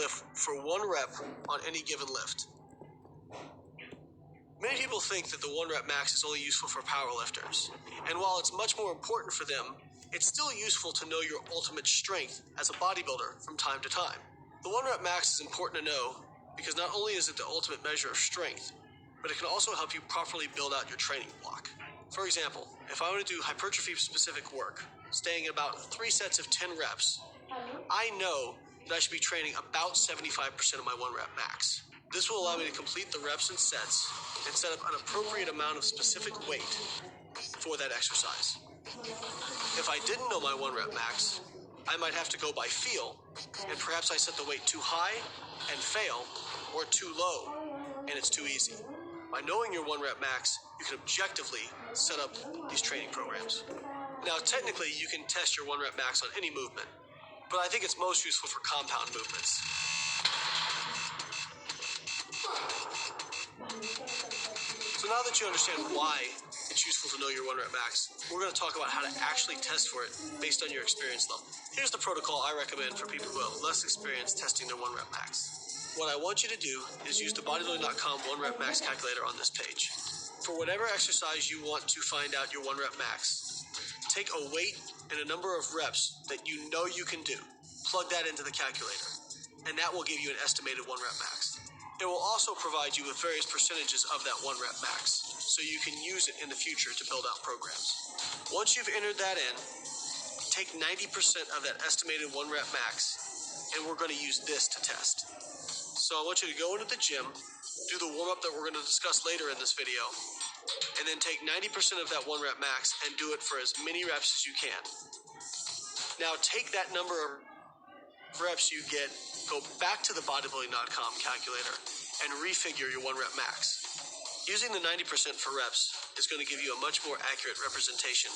lift for 1 rep on any given lift. Many people think that the 1 rep max is only useful for powerlifters, and while it's much more important for them, it's still useful to know your ultimate strength as a bodybuilder from time to time. The 1 rep max is important to know because not only is it the ultimate measure of strength, but it can also help you properly build out your training block. For example, if I want to do hypertrophy-specific work, staying about 3 sets of 10 reps, I know that I should be training about 75% of my 1 rep max. This will allow me to complete the reps and sets and set up an appropriate amount of specific weight for that exercise. If I didn't know my 1 rep max, I might have to go by feel, and perhaps I set the weight too high and fail, or too low and it's too easy. By knowing your 1 rep max, you can objectively set up these training programs. Now, technically, you can test your 1 rep max on any movement, but I think it's most useful for compound movements. So now that you understand why it's useful to know your 1 rep max, we're going to talk about how to actually test for it based on your experience level. Here's the protocol I recommend for people who have less experience testing their 1 rep max. What I want you to do is use the bodybuilding.com 1 rep max calculator on this page. For whatever exercise you want to find out your 1 rep max, take a weight and a number of reps that you know you can do. Plug that into the calculator, and that will give you an estimated 1 rep max. It will also provide you with various percentages of that 1 rep max, so you can use it in the future to build out programs. Once you've entered that in, take 90% of that estimated 1 rep max, and we're going to use this to test. So I want you to go into the gym, do the warm-up that we're going to discuss later in this video, and then take 90% of that 1 rep max and do it for as many reps as you can. Now take that number of reps you get, go back to the bodybuilding.com calculator, and refigure your 1 rep max. Using the 90% for reps is going to give you a much more accurate representation.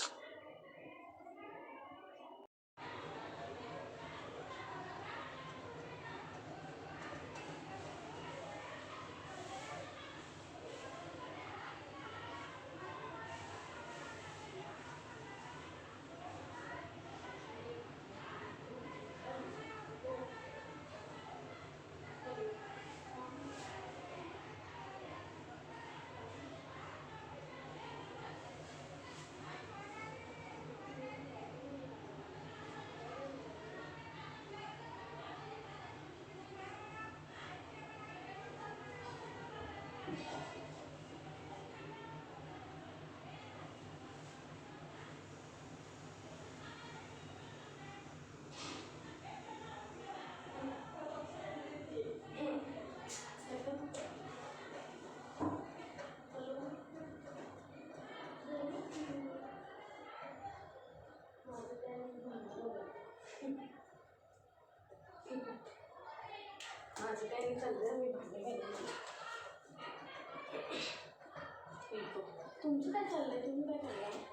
तुमचं काय चाललंय तुम्ही काय करणार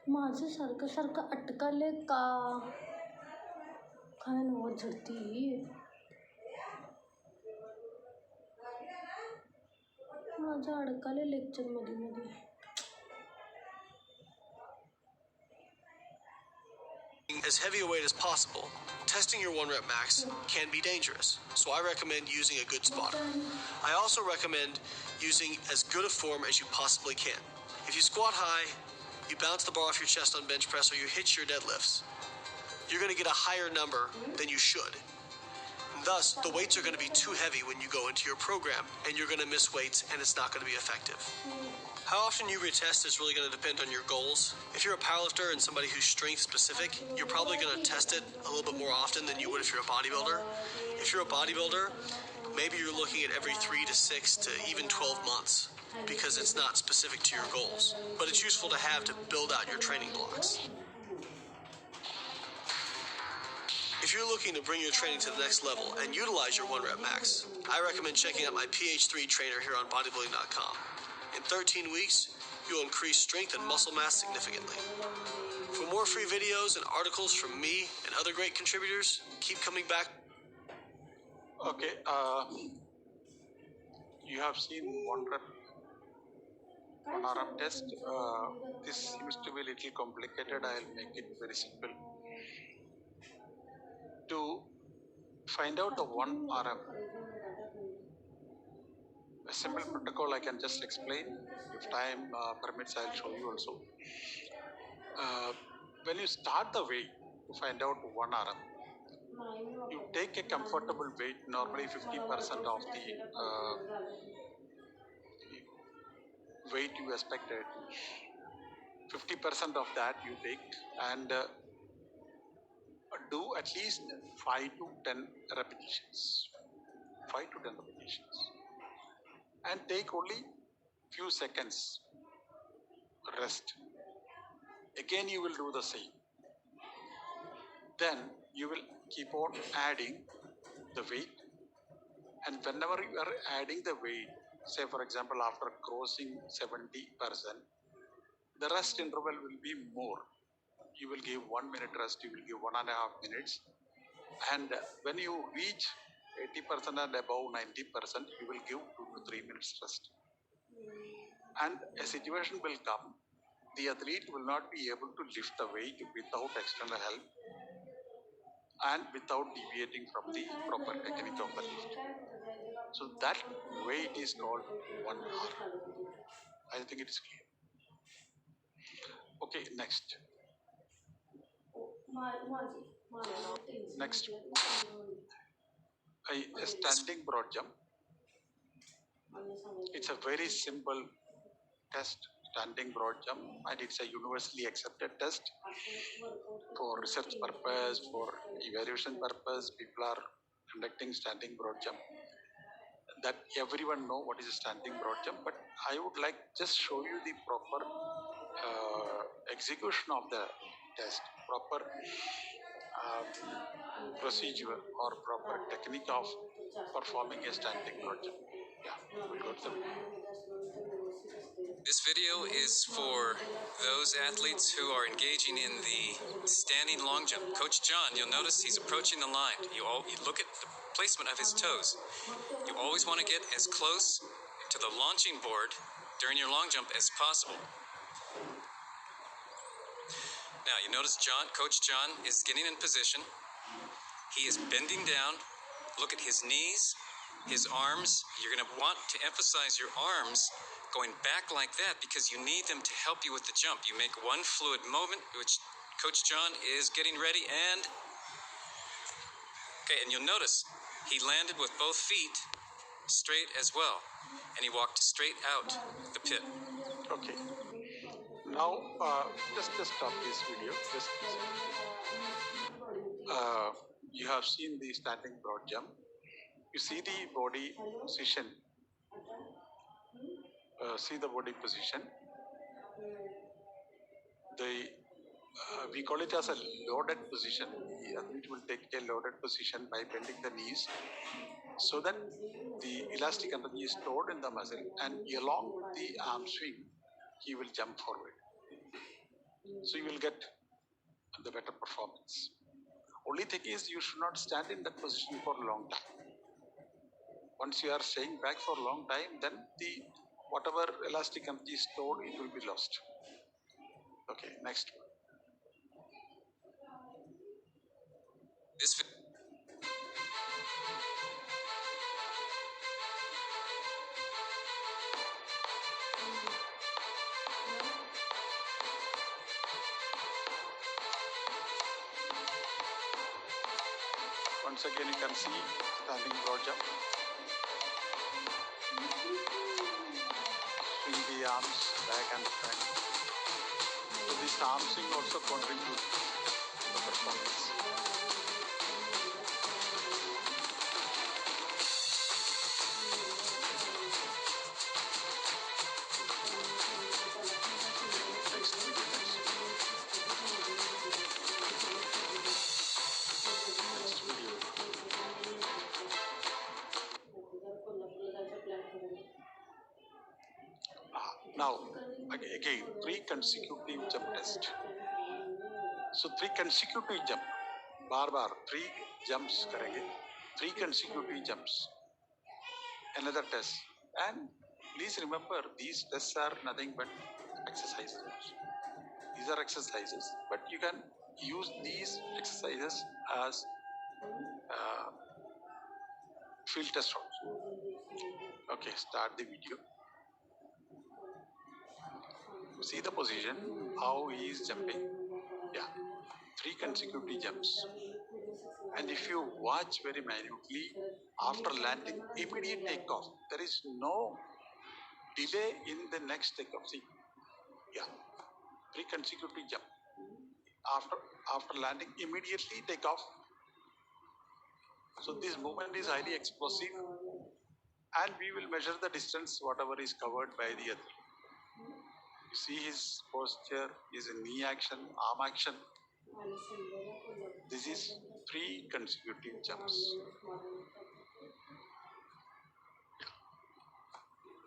माझं सारखं सारखं अटकाले का काय नवं झडती माझं अडकाले लेक्चर मध्ये मध्ये As heavy a weight as possible, testing your 1 rep max can be dangerous, so I recommend using a good spotter. I also recommend using as good a form as you possibly can. If you squat high, you bounce the bar off your chest on bench press, or you hitch your deadlifts, you're going to get a higher number than you should. Thus, the weights are going to be too heavy when you go into your program, and you're going to miss weights, and it's not going to be effective. How often you retest is really going to depend on your goals. If you're a powerlifter and somebody who's strength specific, you're probably going to test it a little bit more often than you would if you're a bodybuilder. If you're a bodybuilder, maybe you're looking at every 3 to 6 to even 12 months because it's not specific to your goals. But it's useful to have to build out your training blocks. If you're looking to bring your training to the next level and utilize your 1 rep max, I recommend checking out my PH3 trainer here on bodybuilding.com. In 13 weeks, you'll increase strength and muscle mass significantly. For more free videos and articles from me and other great contributors, keep coming back. Okay, you have seen 1 rep काय One RM चाललंय test. तुमचं? This seems to be a little complicated. I'll make it very simple. To find out the 1 RM, a simple protocol I can just explain. If time permits, I'll show you also. When you start the weight to find out 1 RM, you take a comfortable weight, normally 50% of the weight you expected. 50% of that you take and do at least 5 to 10 repetitions. 5 to 10 repetitions. And take only few seconds rest. Again you will do the same. Then you will keep on adding the weight, and whenever you are adding the weight, say for example after crossing 70%, the rest interval will be more. You will give 1 minute rest, you will give 1.5 minutes, and when you reach 80% and above 90%, you will give 2 to 3 minutes rest. And a situation will come, the athlete will not be able to lift the weight without external help and without deviating from the proper technique of the lift. So that weight is called 1 hour. I think it is clear. Okay, next. Next. A standing broad jump. It's a very simple test, standing broad jump, and it's a universally accepted test for research purpose, for evaluation purpose. People are conducting standing broad jump. That everyone know what is a standing broad jump, but I would like just show you the proper execution of the test, proper procedure or proper technique of performing a standing broad jump. Yeah, we'll go to the video. This video is for those athletes who are engaging in the standing long jump. Coach John, you'll notice he's approaching the line. You look at the placement of his toes. You always want to get as close to the launching board during your long jump as possible. Now you notice Coach John is getting in position. He is bending down. Look at his knees, his arms. You're going to want to emphasize your arms going back like that because you need them to help you with the jump. You make one fluid movement, which Coach John is getting ready, and okay, and you'll notice he landed with both feet straight as well, and he walked straight out the pit. Okay. Now, just stop this video. You have seen the standing broad jump. You see the body position. See the body position. We call it as a loaded position. The athlete will take a loaded position by bending the knees so that the elastic energy is stored in the muscle, and along with the arm swing, he will jump forward. So you will get the better performance. Only thing is you should not stand in that position for a long time. Once you are staying back for a long time, then the whatever elastic energy is stored, it will be lost. Okay, next one. Once again, you can see standing broad jump. Swing the arms back and front. So this arm swing also contributes to the performance. Next video, next video. Now, again, 3 consecutive jump test. So 3 consecutive jump. Bar 3 jumps करेंगे. 3 consecutive jumps. Another test. And Please remember, these tests are nothing but exercises. These are exercises, but you can use these exercises as field test also. Okay, start the video. See the position, how he is jumping. Yeah, 3 consecutive jumps. And if you watch very minutely, after landing, immediate takeoff. There is no delay in the next takeoff. See, yeah, 3 consecutive jump. After landing, immediately take off. So this movement is highly explosive, and we will measure the distance whatever is covered by the athlete. You see his posture, his knee action, arm action. This is 3 consecutive jumps.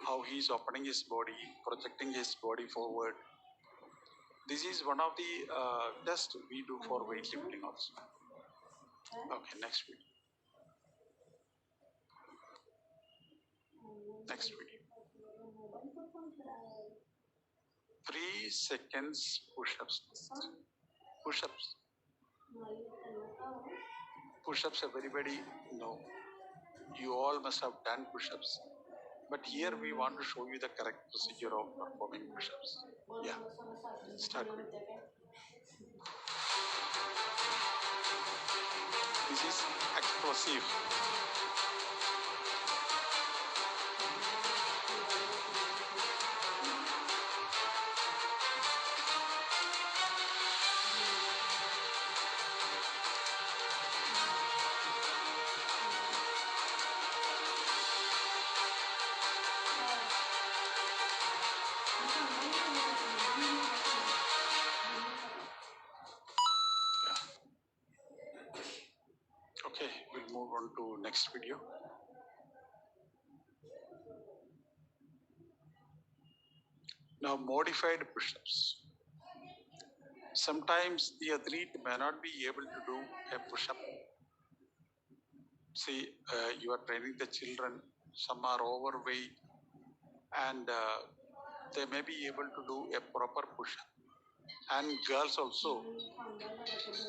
How he is opening his body, projecting his body forward. This is one of the tests we do for weightlifting also. Okay, next video. Next video. 3 seconds push-ups. Push-ups. Push-ups, everybody know. You all must have done push-ups. But here we want to show you the correct procedure of performing push-ups. Yeah. Start with. This is explosive. Okay, we'll move on to next video. Now, modified push-ups. Sometimes the athlete may not be able to do a push-up. See, you are training the children, some are overweight, and they may be able to do a proper push-up. And girls also.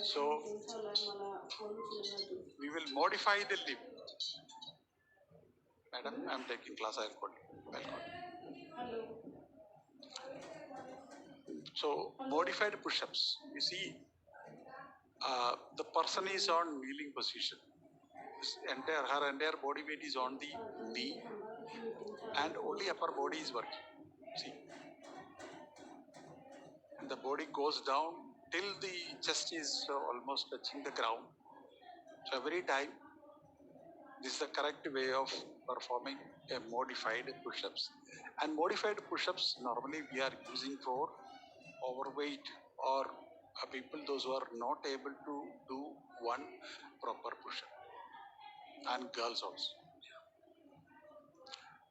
So, we will modify the lift. Madam, I am taking class, I'll call you. So, modified push-ups. You see, the person is on kneeling position. Her entire body weight is on the knee, and only upper body is working. See, and the body goes down till the chest is almost touching the ground. So every time, this is the correct way of performing a modified push-ups. And modified push-ups normally we are using for overweight or people those who are not able to do one proper push-up, and girls also.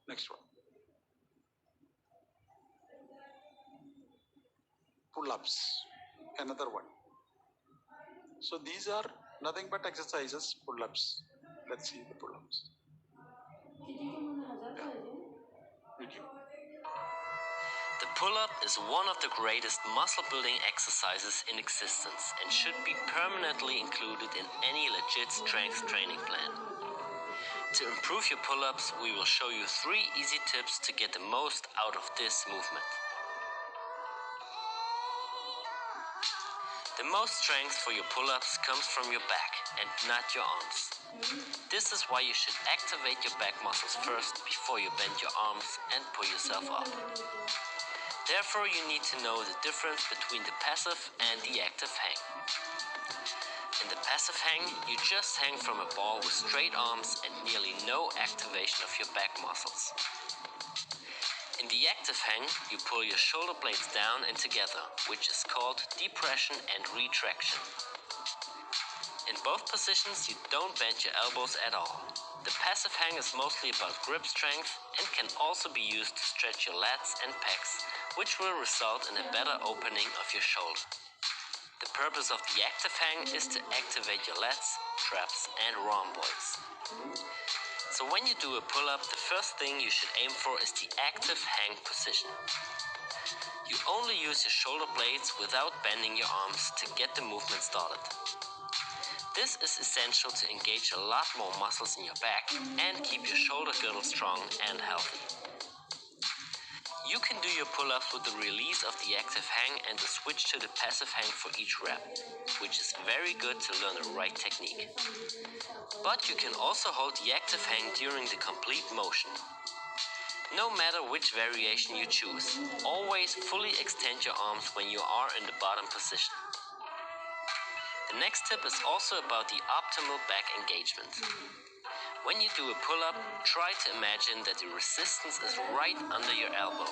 Next one. Pull-ups, another one. So these are nothing but exercises, pull-ups. Let's see the pull-ups. Yeah. Video. The pull-up is one of the greatest muscle-building exercises in existence and should be permanently included in any legit strength training plan. To improve your pull-ups, we will show you 3 easy tips to get the most out of this movement. The most strength for your pull-ups comes from your back and not your arms. This is why you should activate your back muscles first before you bend your arms and pull yourself up. Therefore, you need to know the difference between the passive and the active hang. In the passive hang, you just hang from a ball with straight arms and nearly no activation of your back muscles. In the active hang, you pull your shoulder blades down and together, which is called depression and retraction. In both positions, you don't bend your elbows at all. The passive hang is mostly about grip strength and can also be used to stretch your lats and pecs, which will result in a better opening of your shoulder. The purpose of the active hang is to activate your lats, traps, and rhomboids. So when you do a pull-up, the first thing you should aim for is the active hang position. You only use your shoulder blades without bending your arms to get the movement started. This is essential to engage a lot more muscles in your back and keep your shoulder girdle strong and healthy. You can do your pull-ups with the release of the active hang and the switch to the passive hang for each rep, which is very good to learn the right technique. But you can also hold the active hang during the complete motion. No matter which variation you choose, always fully extend your arms when you are in the bottom position. The next tip is also about the optimal back engagement. When you do a pull-up, try to imagine that the resistance is right under your elbow.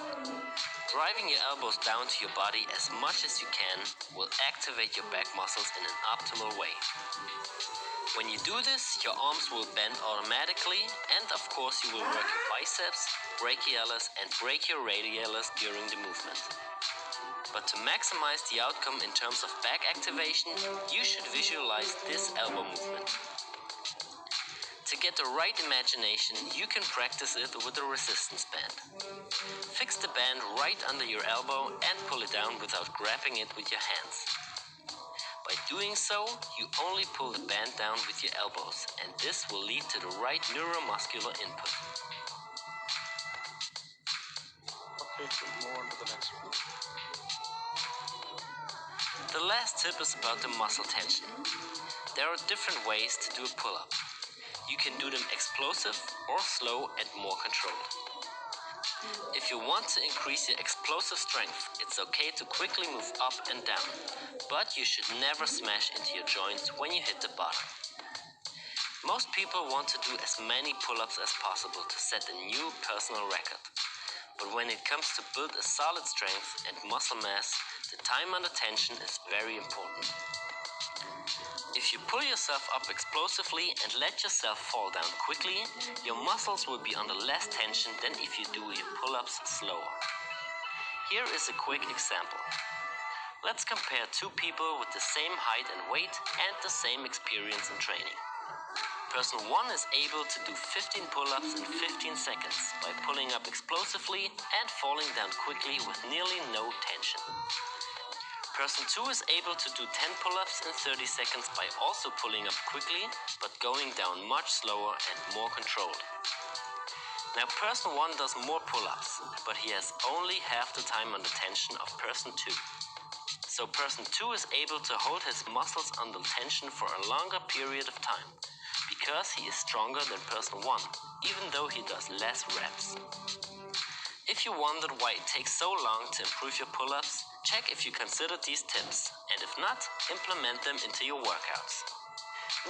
Driving your elbows down to your body as much as you can will activate your back muscles in an optimal way. When you do this, your arms will bend automatically, and of course you will work your biceps, brachialis and brachioradialis during the movement. But to maximize the outcome in terms of back activation, you should visualize this elbow movement. To get the right imagination, you can practice it with a resistance band. Fix the band right under your elbow and pull it down without grabbing it with your hands. By doing so, you only pull the band down with your elbows, and this will lead to the right neuromuscular input. Okay, we'll move on to the next one. The last tip is about the muscle tension. There are different ways to do a pull-up. You can do them explosive or slow and more controlled. If you want to increase your explosive strength, it's okay to quickly move up and down, but you should never smash into your joints when you hit the bottom. Most people want to do as many pull-ups as possible to set a new personal record. But when it comes to build a solid strength and muscle mass, the time under tension is very important. If you pull yourself up explosively and let yourself fall down quickly, your muscles will be under less tension than if you do your pull-ups slower. Here is a quick example. Let's compare two people with the same height and weight and the same experience in training. Person 1 is able to do 15 pull-ups in 15 seconds by pulling up explosively and falling down quickly with nearly no tension. Person 2 is able to do 10 pull-ups in 30 seconds by also pulling up quickly, but going down much slower and more controlled. Now person 1 does more pull-ups, but he has only half the time under tension of person 2. So person 2 is able to hold his muscles under tension for a longer period of time, because he is stronger than person 1, even though he does less reps. If you wondered why it takes so long to improve your pull-ups, check if you considered these tips, and if not, implement them into your workouts.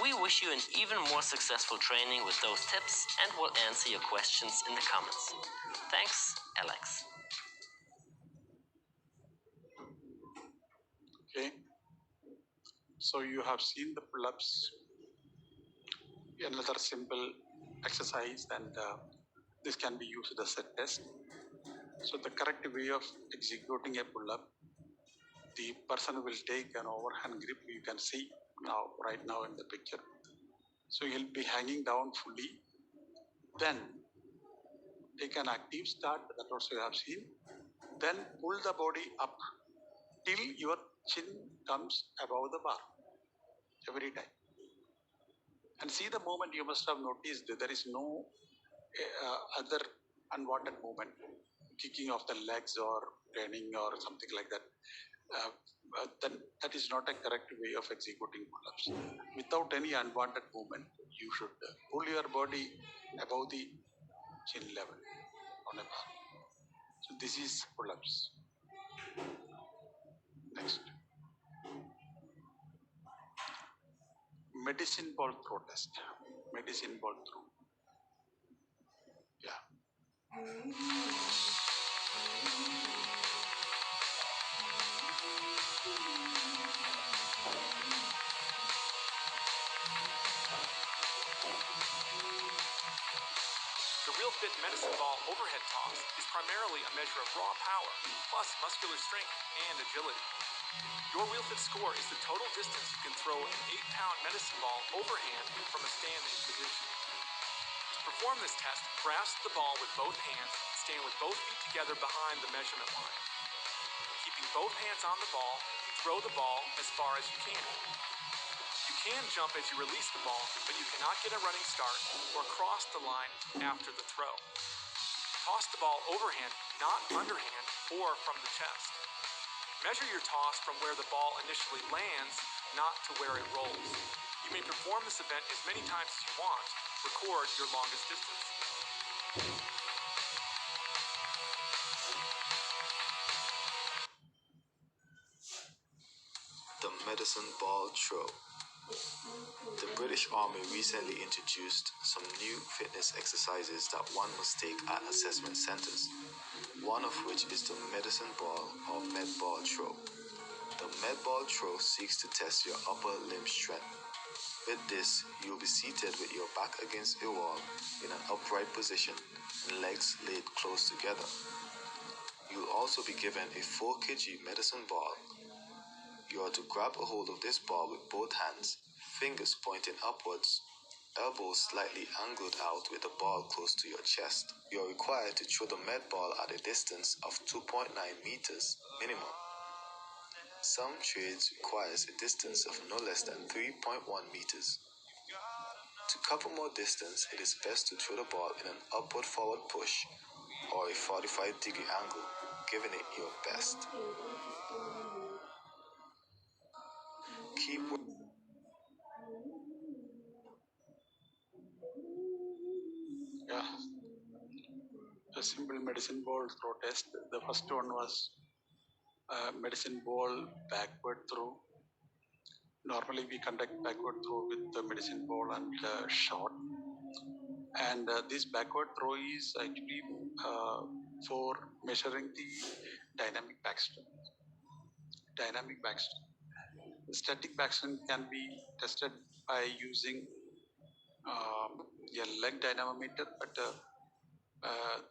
We wish you an even more successful training with those tips, and will answer your questions in the comments. Thanks, Alex. Okay. So you have seen the pull-ups, another simple exercise, and this can be used as a test. So the correct way of executing a pull-up, the person will take an overhand grip. You can see right now in the picture. So he'll be hanging down fully. Then take an active start, that also you have seen. Then pull the body up till your chin comes above the bar every time. And see the movement. You must have noticed that there is no other unwanted movement, kicking of the legs or turning or something like that. Then that is not a correct way of executing pull-ups. Without any unwanted movement, you should pull your body above the chin level on a bar. So this is pull-ups. Next. Medicine ball throw test. Medicine ball throw. Yeah. The Real Fit Medicine Ball overhead toss is primarily a measure of raw power, plus muscular strength and agility. Your Real Fit score is the total distance you can throw an 8-pound medicine ball overhand from a standing position. perform this test, grasp the ball with both hands, stand with both feet together behind the measurement line. Keeping both hands on the ball, throw the ball as far as you can. You can jump as you release the ball, but you cannot get a running start or cross the line after the throw. Toss the ball overhand, not underhand or from the chest. Measure your toss from where the ball initially lands, not to where it rolls. You may perform this event as many times as you want. Record your longest distance. The medicine ball throw. The British Army recently introduced some new fitness exercises that one must take at assessment centers, one of which is the medicine ball or med ball throw. The med ball throw seeks to test your upper limb strength. With this, you'll be seated with your back against a wall in an upright position and legs laid close together. You'll also be given a 4 kg medicine ball. You are to grab a hold of this ball with both hands, fingers pointing upwards, elbows slightly angled out with the ball close to your chest. You are required to throw the med ball at a distance of 2.9 meters minimum. Some trades requires a distance of no less than 3.1 meters. To cover more distance, it is best to throw the ball in an upward forward push or a 45-degree angle, giving it your best. Keep Yeah, a simple medicine ball throw test. The first one was medicine ball backward throw. Normally we conduct backward throw with the medicine ball and shot. And this backward throw is actually for measuring the dynamic backstrength. Dynamic backstrength. Static backstrength can be tested by using a leg dynamometer, but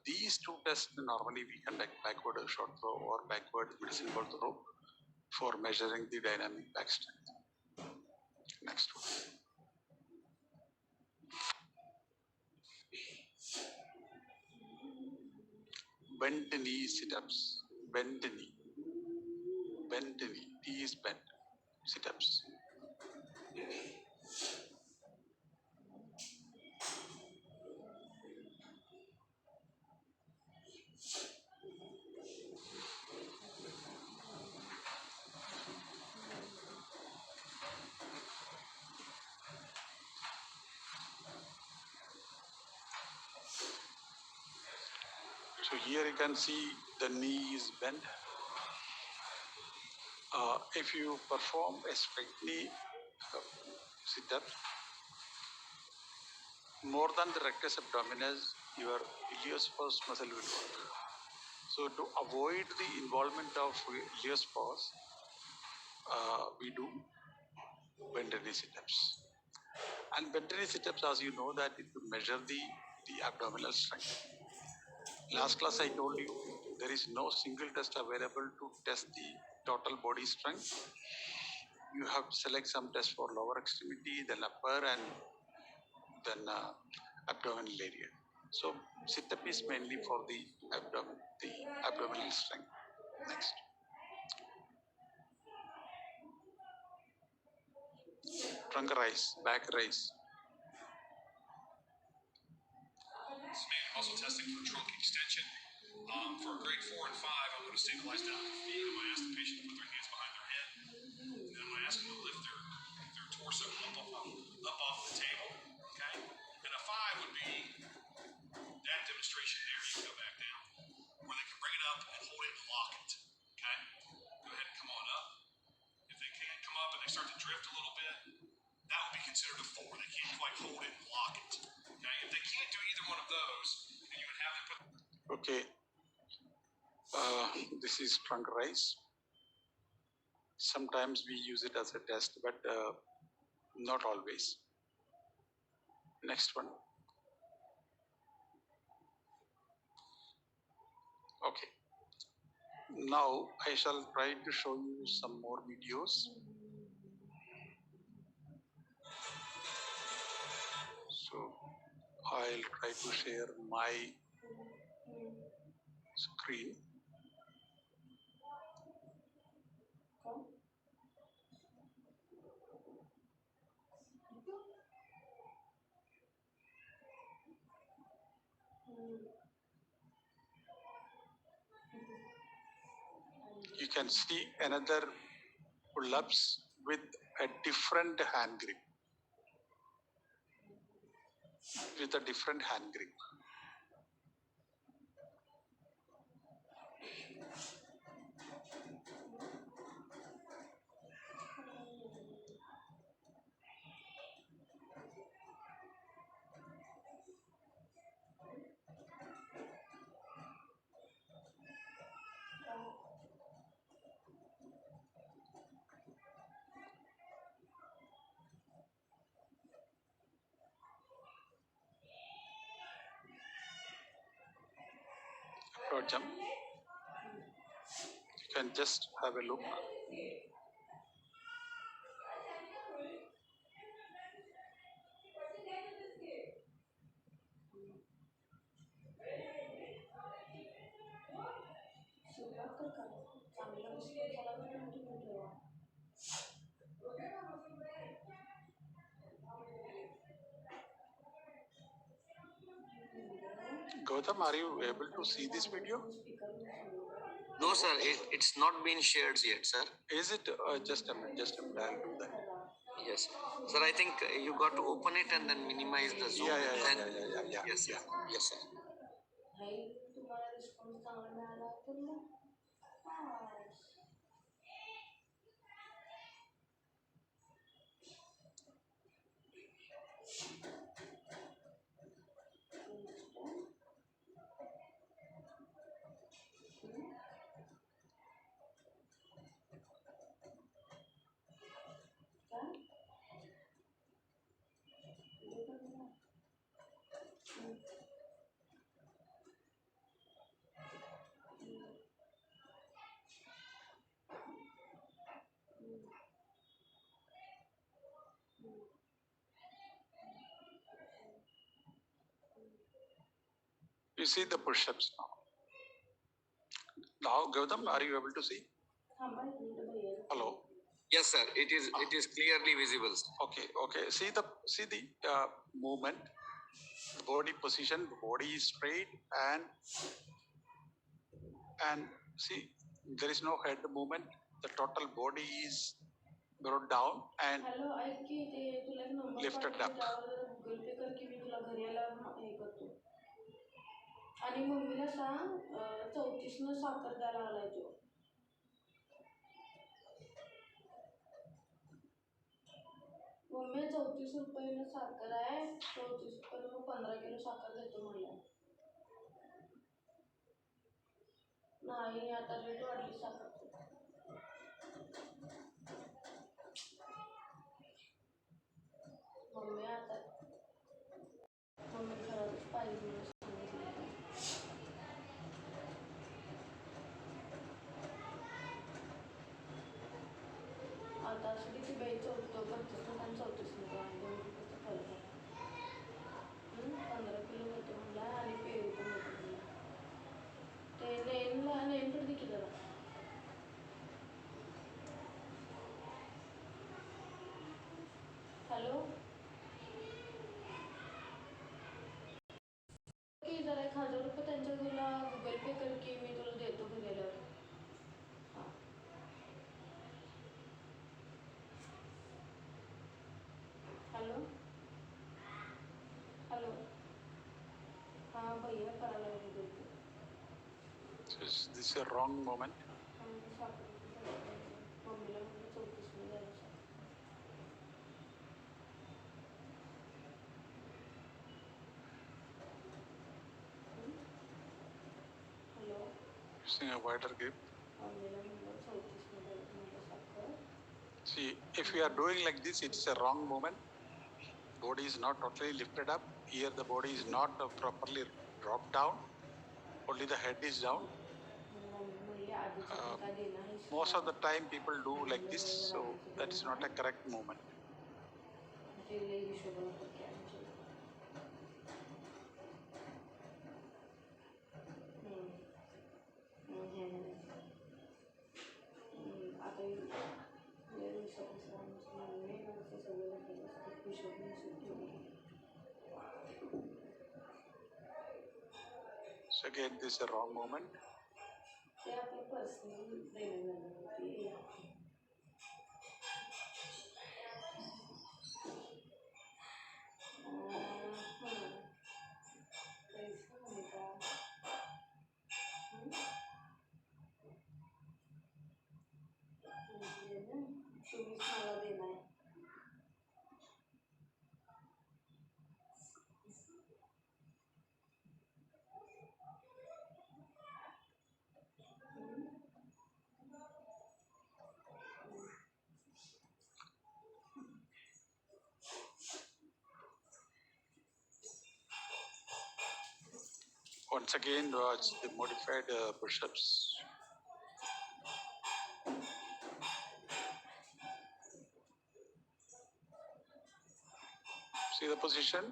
these two tests normally we conduct backward shot throw or backward medicine ball throw for measuring the dynamic backstrength. Next one. Bend knee sit-ups. Bend knee. Bend knee. Knee is bent. Sit-ups. So here you can see the knee is bent. If you perform a straight knee sit-up, more than the rectus abdominis, your iliopsoas muscle will work. So to avoid the involvement of iliopsoas, we do bend knee sit-ups. And bend knee sit-ups, as you know, that it will measure the abdominal strength. Last class I told you there is no single test available to test the total body strength. You have to select some tests for lower extremity, then upper, and then abdominal area. So sit-up is mainly for the abdominal strength. Next. Trunk rise, back rise. Muscle testing for trunk extension. For grade 4 and 5, I'm going to stabilize down the feet. I'm going to ask the patient to put their hands behind their head. And then I'm going to ask them to lift their torso up off the table. Okay? And a 5 would be that demonstration there. You can go back down. Where they can bring it up and hold it and lock it. Okay? Go ahead and come on up. If they can't come up and they start to drift a little bit, that would be considered a 4. They can't quite hold it and lock it. Okay? If they can't do either one of those, then you would have them put. Okay. This is trunk rise. Sometimes we use it as a test, but not always. Next one. Okay. Now I shall try to show you some more videos. So I'll try to share my screen. You can see another pull-ups with a different hand grip. With a different hand grip. Jump. You can just have a look. Gautam, are you able to see this video? No, sir, it's not been shared yet, sir. Is it just a minute? Just a minute. I'll do that. Yes, sir. I think you got to open it and then minimize the zoom. Yeah. Yes, sir. Yes, sir. तुम्हाला response चांगला मिळाला तर मग पास. You see the push-ups now. Now, Gautam, are you able to see? Hello. Yes, sir. It is clearly visible, sir. Okay. See the movement, the body position. The body is straight and see there is no head movement. The total body is brought down and hello ऐक की ते तुला एक number lifted पाठवतो up. त्यावर जरा Google पे कर की मी तुला घरी यायला हे करतो. आणि मम्मीला सांग 34 साखर द्यायला आलाय तो. मम्मी 34 रुपये साखर आहे. 34 रुपये मग 15 किलो साखर देतो म्हणला. नाही आता रेट वाढली साखरची. मम्मी आता मम्मी खरंच पाहिजे म्हणून सांगितलं. आता असं किती बाई 32 आणि 34 आणि 2 रुपयाचा फरक आहे. 15 किलो होते म्हणला आणि पेरू पण होते म्हणला. ते नेमकडे दे की जरा. हॅलो की जरा 1000 रुपये त्यांच्या तुला गुगल पे कर की मी तुला देतो घरी आल्यावर. हां हॅलो हां भैया करायला गुगल पे. This is a wrong moment. मम्मीला म्हणजे 34 द्यायला सांग. Hello Using a wider grip. मम्मीला म्हणलं 34 द्यायला म्हणलं साखर. See, if we are doing like this, it's a wrong moment. Body is not totally lifted up. Here the body is not properly dropped down. Only the head is down. Most of the time people do like this, so that is not a correct movement. काही या दिवसापासून आमचं नवीन असं सगळं झालेलं असतं हिशोब ठेवून. So again, this is a wrong moment. ते आपलं पर्सनल देणं झालं ते पैसा आहे का तुम्हीच मला देणार. Once again, watch the modified push-ups. See the position?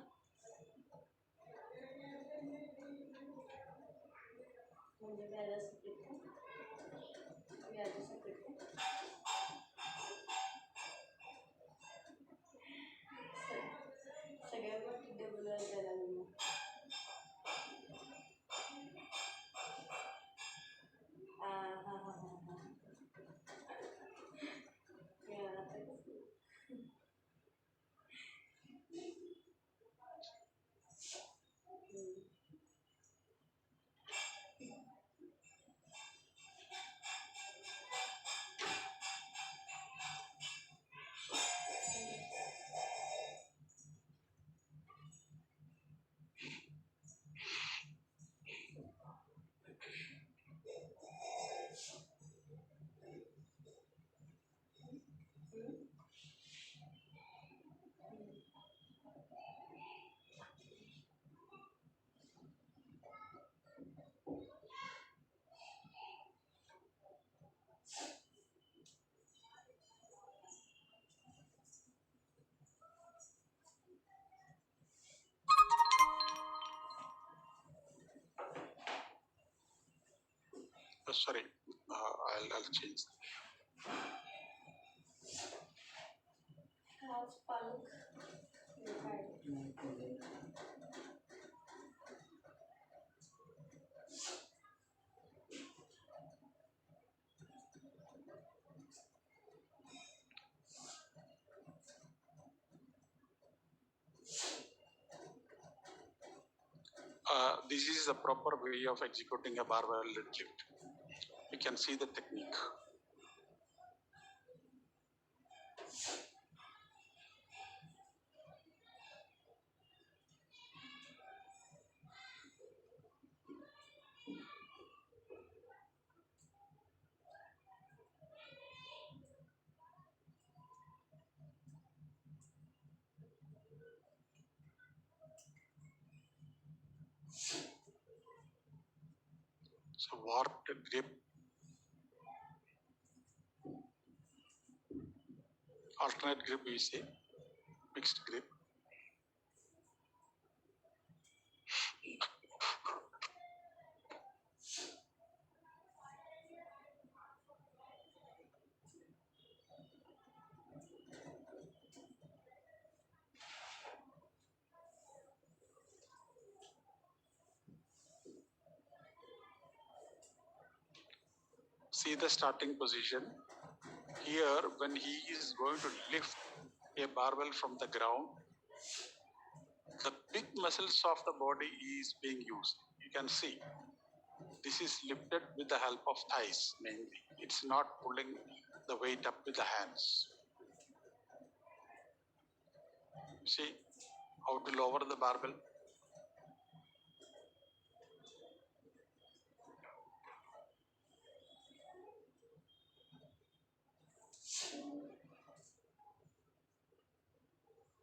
म्हणजे व्याजा सप्रेट का व्याजा सप्रेट का सगळ्या गोष्टी डबल द्यायला लागली. हां हां हां हां हां आता कसं Sorry, I'll change. आज पालक हे काय This is a proper way of executing a barbell deadlift. You can see the technique. So warped grip, alternate grip we say, mixed grip. See the starting position. Here, when he is going to lift a barbell from the ground, the big muscles of the body is being used. You can see this is lifted with the help of thighs mainly. It's not pulling the weight up with the hands. See how to lower the barbell.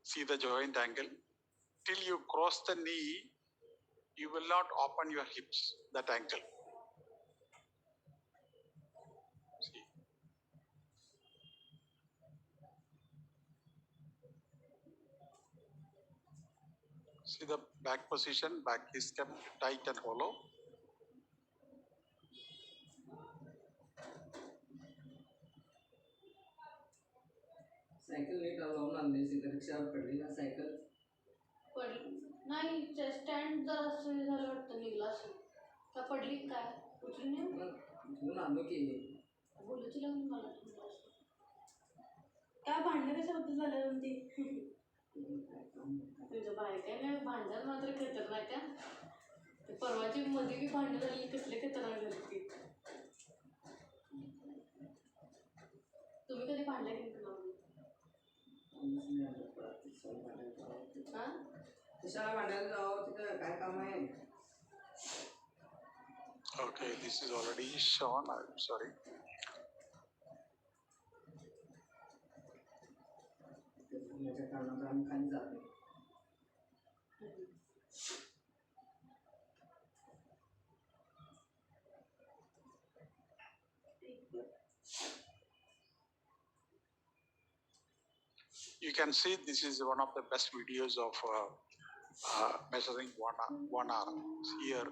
See the joint angle. Till you cross the knee, you will not open your hips, that angle. See. See the back position, back is kept tight and hollow. Cycle नीट लावून आणली रिक्षावर पडली ना cycle नाही stand जर असं झालं वाटतं निघला असं का पडली काय उचलून घेऊन आलो की बोलू तुला मला काय भांडणं कशाबद्दल झालं ती तुझं बाय काय नाही भांडण मात्र खतरनाक आहे परवाची मध्ये बी भांडण झाली कसले खतरनाक झाली ती तुम्ही कधी भांडला की कशाला भांडायला जावं तिथं काय काम आहे Okay, this is already shown. I'm sorry. त्याच्या कारणात आम्ही खाली जातो You can see this is one of the best videos of measuring one arm. Here,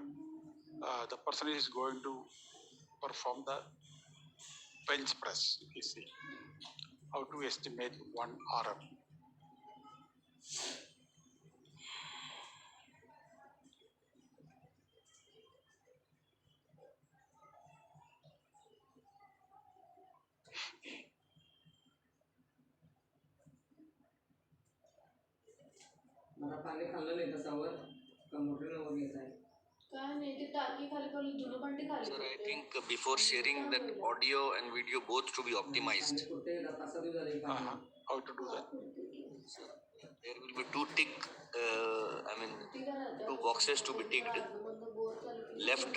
the person is going to perform the bench press. You see how to estimate one arm. मला पाणी खाल्लं नाही तसावर कमोटरीनं वर घेत आहे काय नाही ते टाकी खाली खाली जुनं पण ते खाली Sir, I think before sharing that audio and video both to be optimized. How to do that? Sir, there will be two two boxes to be ticked. Left,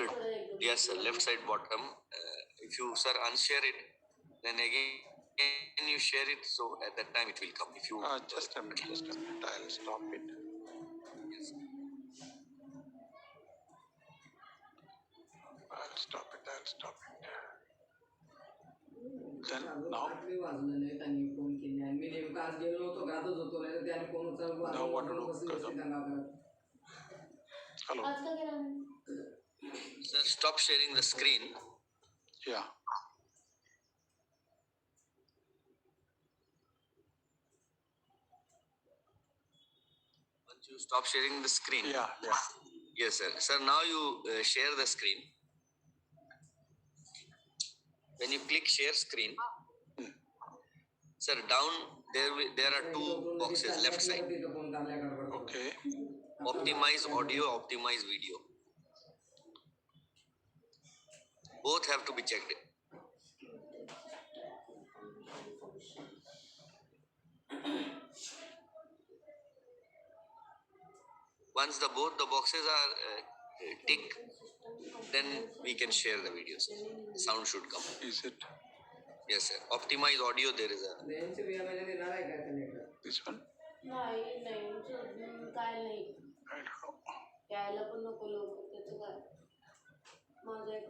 yes sir, left side bottom. If you sir unshare it, then again you share it. So at that time it will come. If you just a minute, I'll stop it. Yes. I'll stop it. Then now. Now what to do? Hello. Sir, stop sharing the screen. Yeah. Once you stop sharing the screen. Yeah. Yes, sir. Sir, now you share the screen. When you click share screen, sir, down there are two boxes left side. Okay. Optimize audio, optimize video. Both have to be checked. Once both the boxes are ticked, then we can share the videos. Sound should come. Is it? Yes, sir. Optimize audio. There is a. This one? नाही काय नाही I don't know. यायला पण नको लवकर त्याचं काय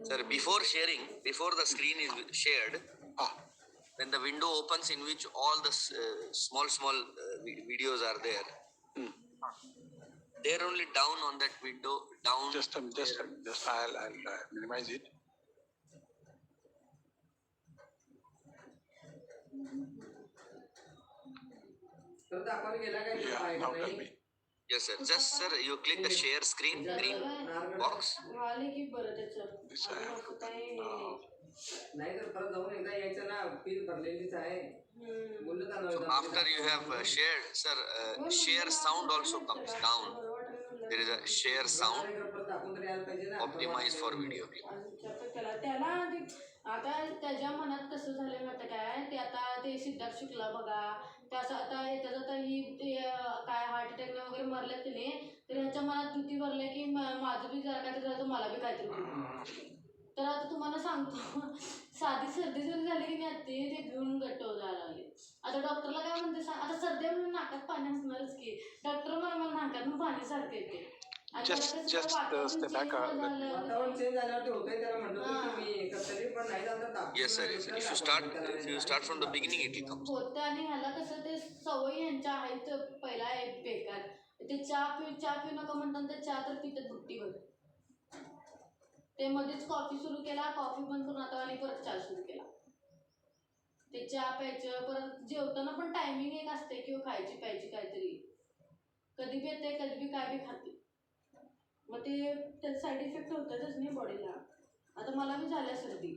Sir, before the screen is shared, when the window opens in which all the small videos are there, they're only down on that window, down. Just I'll minimize it. Yeah, now tell me. Yes, sir. Just, sir, you click the share screen, green box. This I have to do now. नाही तर परत जाऊन एकदा यायचं ना feel भरलेलीच आहे So after you have shared, sir, share sound also comes down. There is a share sound, optimized for video. त्याला आता त्याच्या मनात कसं झालं माहिती काय ते आता ते सिद्धार्थ शुक्ला बघा त्याचं आता त्याचं तर ही ते काय हार्ट अटॅकने वगैरे मरले की नाही तर ह्याच्या मनात भीती भरले की माझं बी जरा काहीतरी झालं तर मला बी काहीतरी होईल तर आता तुम्हाला सांगतो साधी सर्दी जरी झाली की नाही ते घेऊन गट्ट जायला लागले आता डॉक्टरला काय म्हणते आता सर्दी म्हणून नाकात पाणी असणारच की डॉक्टर मला नाकात पाणी सारखं येते Just step back. Yes, sir. If you start from the beginning, it will come. होतं आणि ह्याला कसं ते सवयी यांच्या आहेत पहिला एक बेकार ते चहा पिऊ नका म्हणतात ते चहा तर पितात बुट्टीवर ते मध्येच कॉफी सुरू केला कॉफी बंद करून आता आणि परत चहा सुरू केला ते चहा प्यायचं. परत जेवताना पण टायमिंग एक असते किंवा खायची प्यायची काहीतरी. कधी बी येते कधी बी काय बी खाते. मग ते त्याचे साईड इफेक्ट होतातच नाही बॉडीला. आता मला बी झाल्या सर्दी,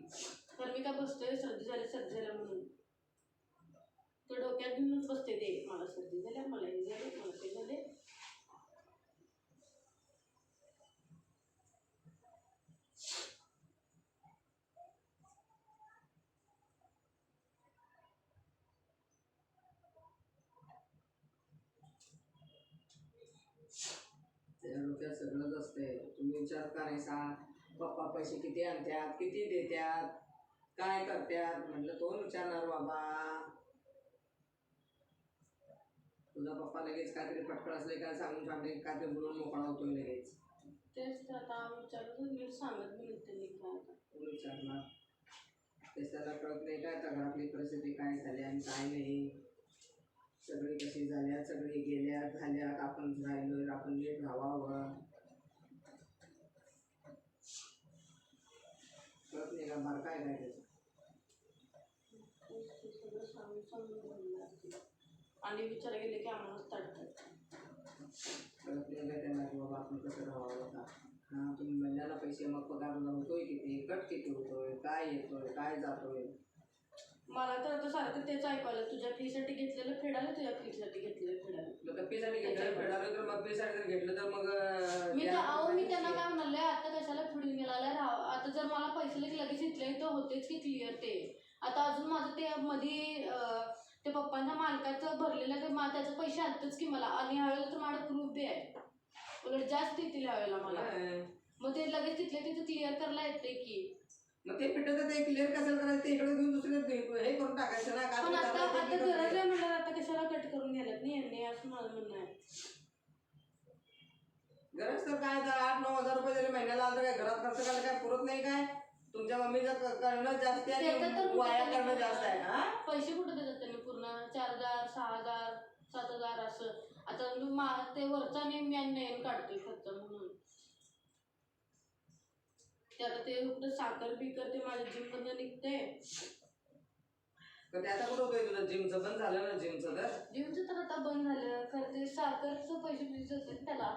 तर मी काय बसतोय सर्दी झाल्या म्हणून. तर डोक्यात घेऊनच बसते ते, मला सर्दी झाल्या, मला हे झाले, मला ते झाले. त्या डोक्यात सगळंच असतंय. तुम्ही विचार करायचा पप्पा पैसे किती आणतात, किती देतात, काय करतात. म्हटलं कोण विचारणार बाबा. तुझा पप्पा लगेच काहीतरी पटकन असले काय सांगून सांगते, काहीतरी बोलून मोकळा होतोय लगेच. तेच तर आता विचारत नीट सांगत बी नाही त्यांनी काय आता. कोण विचारणार. तेच त्याला कळत नाही काय आता घरातली परिस्थिती काय झाली आणि काय नाही. सगळी कशी झाल्या, सगळी गेल्यात झाल्यात, आपण राहिलोय, आपण नीट राहावं. कळत नाही का बार काय काय त्याचं. सगळं सांगून आणि विचार गेले की आम्हालाच तडतात. कळत नाही का त्यांना की बाबा आपण कसं राहावं का. हां तुम्ही महिन्याला पैसे मग पगार होतोय किती, कट किती होतोय, काय येतोय, काय जातोय. मला तर आता सारखं तेच ऐकवलं, तुझ्या फीसाठी घेतलेलं फेडायला, तुझ्या फीसाठी घेतलेलं फेडायला. तर फीसाठी घेतलेलं फेडायला तर मग फीसाठी जर घेतलं तर मग मी त्यांना काय म्हणाले, आता कशाला फिडून गेला राहा. आता जर मला पैसे लगेच इथले तर होतेच की क्लिअर ते. आता अजून माझं ते मध्ये ते पप्पांच्या मालकाचं भरलेलं ते त्याचे पैसे आलतच की मला. आणि ह्यावेळेला तर माझं प्रूफ बी आहे, उलट जास्त येतील ह्यावेळेला मला. मग ते लगेच तिथले तिथं क्लिअर करायला येते की. मग ते फिटायचं ते क्लिअर कसं करायचं, ते इकडे घेऊन दुसरे हे करून टाकायचं ना. पण आता गरज आहे म्हणलं, आता कशाला कट करून घ्यायला नाही यांनी, असं माझं म्हणणं आहे. गरज तर काय, 8-9 हजार रुपये जरी महिन्याला आलं काय घरात खर्च करायला काय पुरत नाही काय. तुमच्या मम्मीचं करणं जास्त आहे आणि वाया करणं जास्त आहे. हा पैसे कुठं देतात त्यांनी पूर्ण 4,000, 6,000, 7,000 असं. आता ते वरचा नेम काढतोय खर्च म्हणून. ते आता ते कुठं साखर बिकर ते माझ्या जिम मधनं निघते. तर ते आता कुठं होतंय तुझं, जिमचं बंद झालं ना. जिमचं तर आता बंद झालं. खरं ते साखरचं पैसे होते त्याला,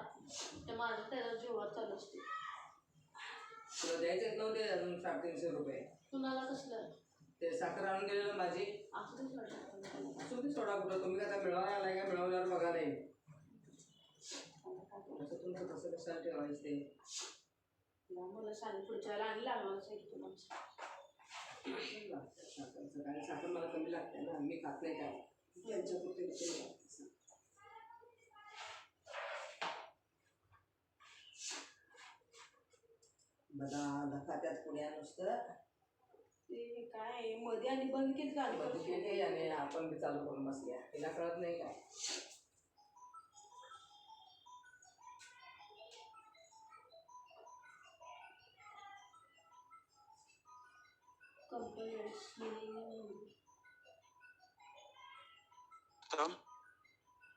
ते माझं त्याला जेव्हा चालू असते. तुला द्यायचेच नव्हते अजून 350 रुपये. कुणाला कसलं ते साखर आणून गेलेलं माझी. असू दे सोडा कुठं. तुम्ही काय मिळवणार आलाय का, मिळवणार बघा नाही. असं तुमचं कसं कशाला ठेवायचं ते. मला सांग पुढच्या वेळेला आणि लागणारच आहे की तुला. साखरचं काय, साखर मला कमी लागते ना, मी खात नाही काय. त्यांच्या पुरते बघा खात्यात पुण्या नुसतं. ते काय मध्ये आणि बंद केली आणि आपण बी चालू करून बसल्या. तिला कळत नाही काय.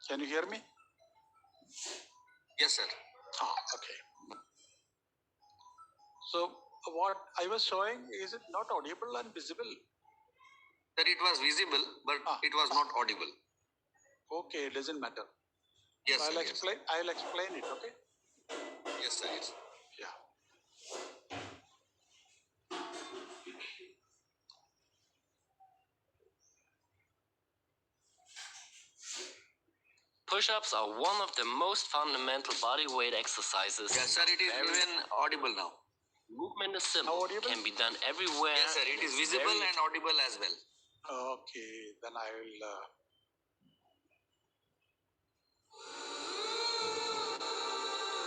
Can you hear me? Yes, sir. Okay. So what I was showing, is it not audible and visible? Sir, it was visible, but it was not audible. Okay, it doesn't matter. Yes, I'll sir. explain. I'll explain it. Okay. Yes, sir. Yes. Yeah. Push-ups are one of the most fundamental body weight exercises. Yes, sir. It is even audible now. Movement is simple. Can be done everywhere. Yes, sir. It is visible and audible as well. Okay, then I will.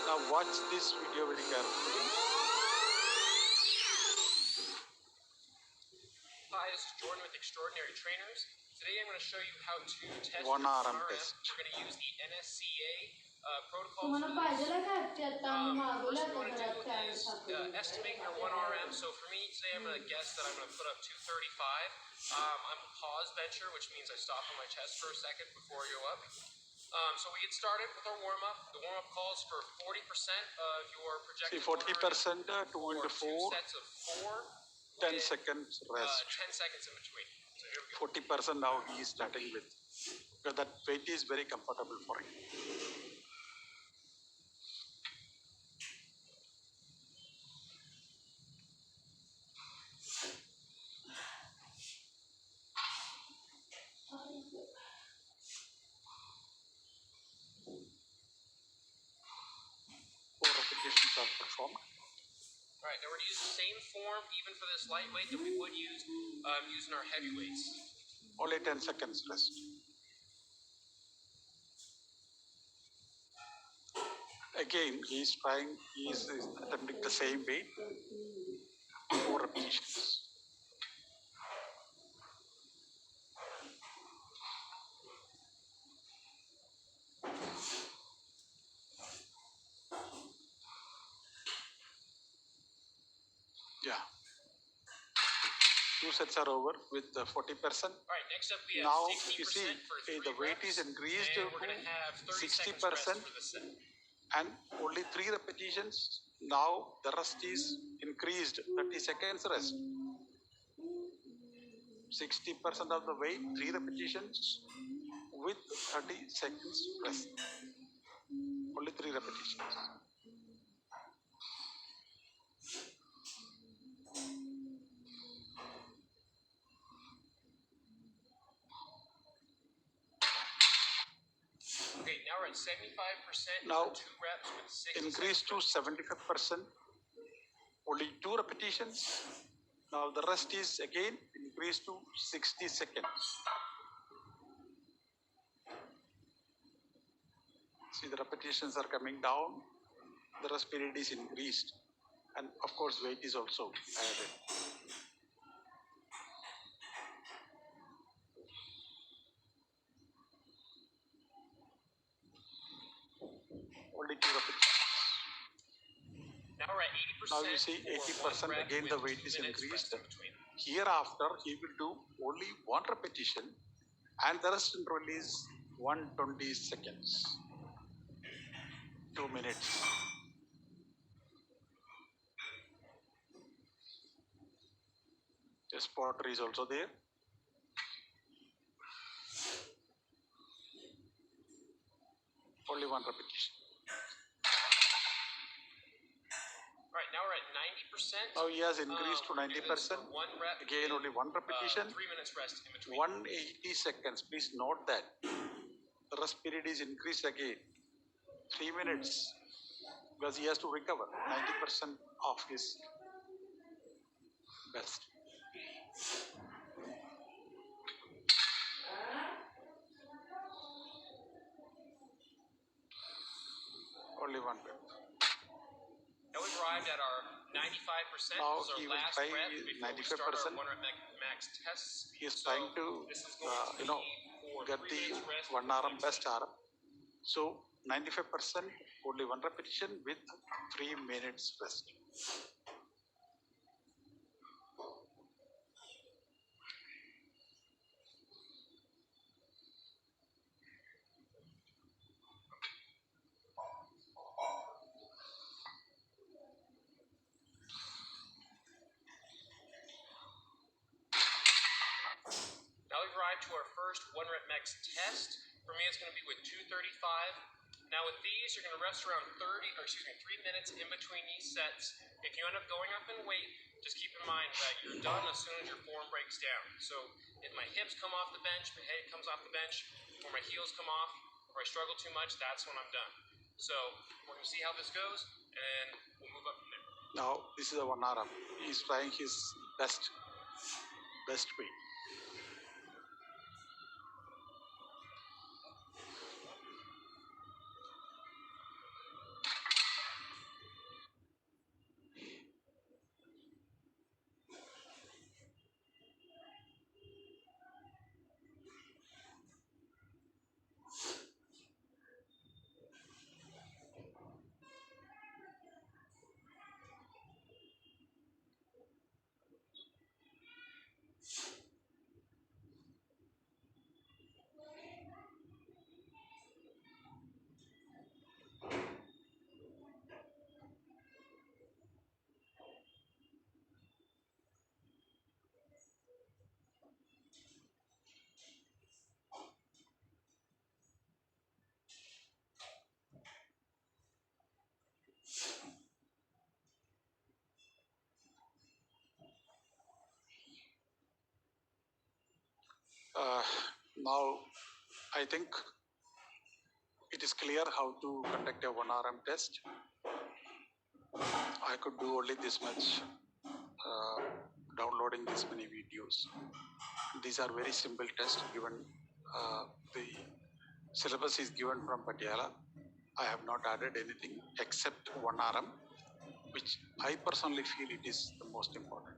Now watch this video very carefully. Hi, this is Jordan with Extraordinary Trainers. Today I'm going to show you how to test One your RM 1RM. test. We're going to use the NSCA protocol. तुम्हाला पाहिजे का ते आता मी मागवलं First, what we आता want to घरात do is काय estimate your 1RM. So for me today, I'm going to guess that I'm going to put up 235. I'm a pause bencher, which means I stop on my chest for a second before I go up. So we get started with our warm-up. The warm-up calls for 40% of your projected. See, 40%, 2 into 4. Two sets of 4. 10 seconds rest. 10 seconds in between. 40% now he is starting with, because that weight is very comfortable for him. Four repetitions are performed. All right, now we're going to use the same form even for this lightweight that we would use using our heavyweights. Only 10 seconds rest. Again, he is attempting the same weight. 4 repetitions. Yeah. 2 sets are over with 40%. All right, next up we have Now 60% you see for 3 the weight reps, is increased and to we're going to have 30 seconds 60% rest for the set. and only 3 repetitions. Now the rest is increased, 30 seconds rest. 60% of the weight, 3 repetitions with 30 seconds rest. Only 3 repetitions. Okay, now we're at 75% Now for 2 reps with 60 increase to seconds. 75%. Only 2 repetitions. Now the rest is again increased to 60 seconds. See, the repetitions are coming down. The rest period is increased. And of course, weight is also added. Only 2 repetitions. Now we're at 80%. Now you see for 80% one rep again with the weight 2 is minutes increased. rest in between. Hereafter he will do only 1 repetition and the rest interval is 120 seconds. 2 minutes. The spotter is also there. Only 1 repetition. All right, now we're at 90%. Now he has increased to We're gonna do this 90%. for 1 rep Again, only 1 repetition. 3 minutes rest in between. 180 seconds. Please note that. The rest period is increased again. 3 minutes. Because he has to recover 90% of his best. Only 1 rep. Now we've arrived at our 95%. Now This is he our will last try rep with before we start our 95%. 1 rep max tests. He is So trying to, this is going to be for get 3 the minutes rest 1 before arm the next best set. arm. So 95%, only 1 repetition with 3 minutes rest. Now we've arrived to our first 1 rep max test. For me, it's going to be with 235. Now with these, you're going to rest around 3 minutes in between each sets. If you end up going up in weight, just keep in mind that you're done as soon as your form breaks down. So if my hips come off the bench, my head comes off the bench, or my heels come off, or I struggle too much, that's when I'm done. So we're going to see how this goes, and we'll move up from there. Now this is a 1 arm. He is trying his best weight. Now, I think it is clear how to conduct a 1RM test. I could do only this much, downloading this many videos. These are very simple tests given the syllabus is given from Patiala. I have not added anything except 1RM, which I personally feel it is the most important.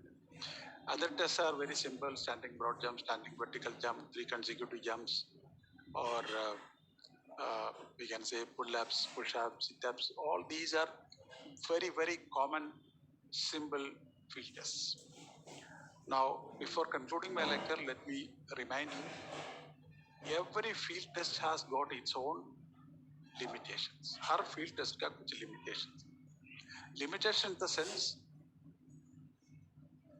Other tests are very simple: standing broad jump, standing vertical jump, 3 consecutive jumps, or we can say pull-ups, push-ups, sit-ups. All these are very, very common, simple field tests. Now, before concluding my lecture, let me remind you, every field test has got its own limitations. Her field test got limitations. Limitation in the sense,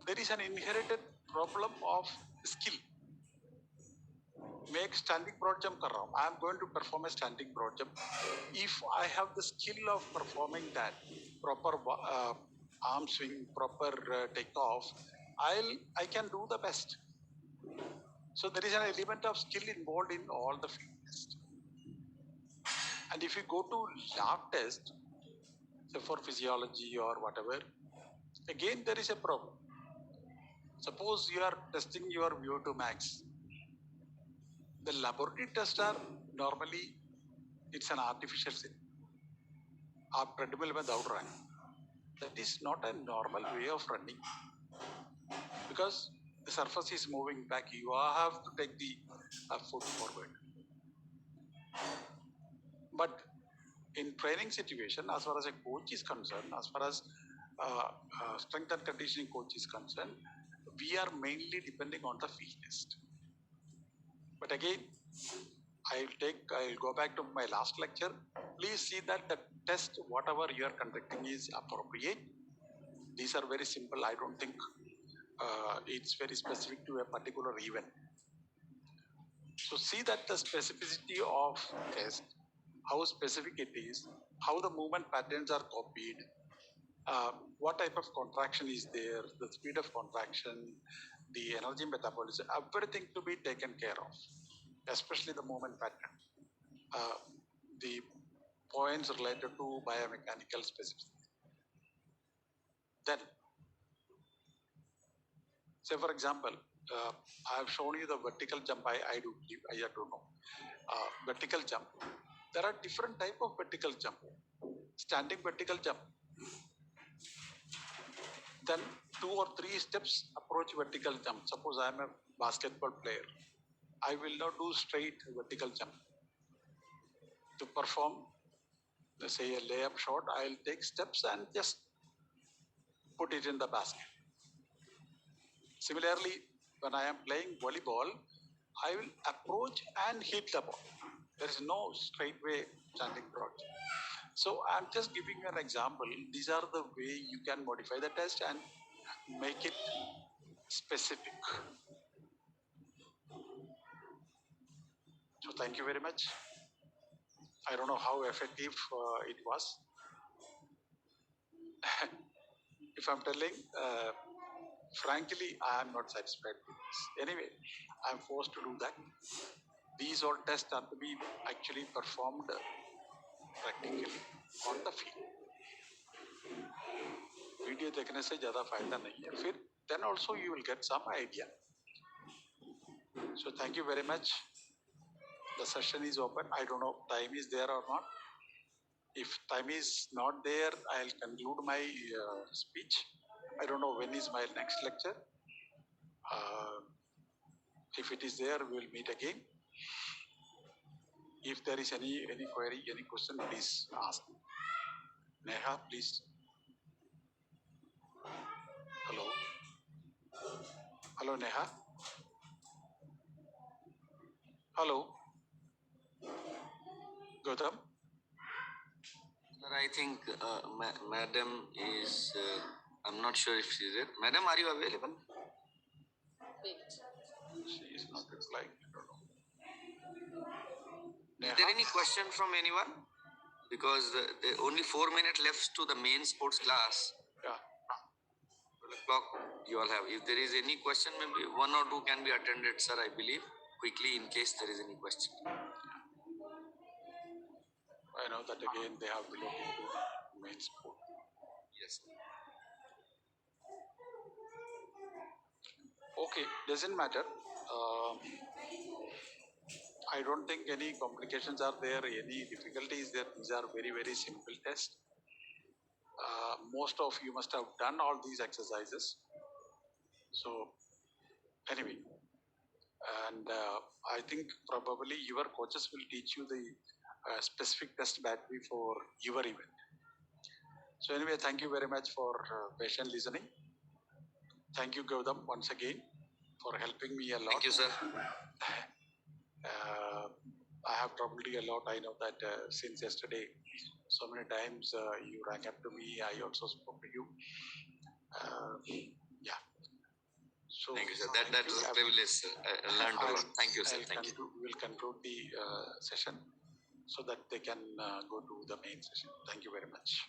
there is an inherited problem of skill. मैं एक standing broad jump कर रहा हूँ. I am going to perform a standing broad jump. If I have the skill of performing that, proper arm swing, proper takeoff, I can do the best. So there is an element of skill involved in all the field tests. And if you go to lab test, say for physiology or whatever, again there is a problem. Suppose you are testing your VO2 max. The laboratory tests are normally, it's an artificial thing. आप treadmill में दौड़ रहे हैं. That is not a normal way of running, because the surface is moving back. You have to take the foot forward. But in training situation, as far as a coach is concerned, as far as strength and conditioning coach is concerned, we are mainly depending on the field test. But again, I'll go back to my last lecture. Please see that the test, whatever you are conducting, is appropriate. These are very simple. I don't think it's very specific to a particular event. So see that the specificity of test, how specific it is, how the movement patterns are copied, what type of contraction is there, the speed of contraction, the energy metabolism, everything to be taken care of, especially the movement pattern, the points related to biomechanical specificity. Then, say for example, I have shown you the vertical jump. I do believe, I don't know. Vertical jump. There are different type of vertical jump. Standing vertical jump. Then 2 or 3 steps approach vertical jump. Suppose I am a basketball player. I will not do straight vertical jump. To perform, let's say, a layup shot, I'll take steps and just put it in the basket. Similarly, when I am playing volleyball, I will approach and hit the ball. There is no straight way standing broad. So I'm just giving you an example. These are the way you can modify the test and make it specific. So thank you very much. I don't know how effective it was. If I'm telling, frankly, I am not satisfied with this. Anyway, I'm forced to do that. These all tests are to be actually performed practically on the field. Video देखने से ज़्यादा फायदा नहीं है. फिर then also you will get some idea. So thank you very much. The session is open. I don't know time is there or not. If time is not there, I'll conclude my speech. I don't know when is my next lecture. If it is there, we will meet again. If there is any query, any question, please ask. Neha, please. Hello. Hello, Neha. Hello. Gautam. Sir, I think Madam is, I'm not sure if she's there. Madam, are you available? She is not replying. I don't know. Is there any question from anyone? Because the only 4 minutes left to the main sports class. Yeah. 12 o'clock you all have. If there is any question, maybe 1 or 2 can be attended, sir, I believe. quickly in case there is any question. I know that again they have to look into the main sport. Yes. Okay, doesn't matter. I don't think any complications are there, any difficulties there. These are very, very simple tests. Most of you must have done all these exercises. So, anyway, and I think probably your coaches will teach you the specific test battery for your event. So, anyway, thank you very much for patient listening. Thank you, Gautam, once again for helping me a lot. Thank you, sir. I have troubled you a lot. I know that since yesterday, so many times you rang up to me. I also spoke to you. Yeah. So Thank you, sir. That was a privilege, sir. I learned a lot. Thank you, sir. Thank you. We will conclude the session so that they can go to the main session. Thank you very much.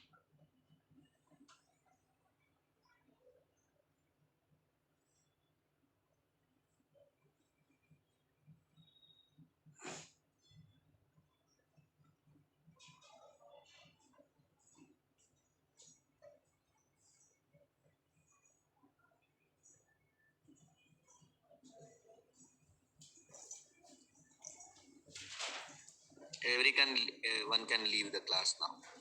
One can leave the class now.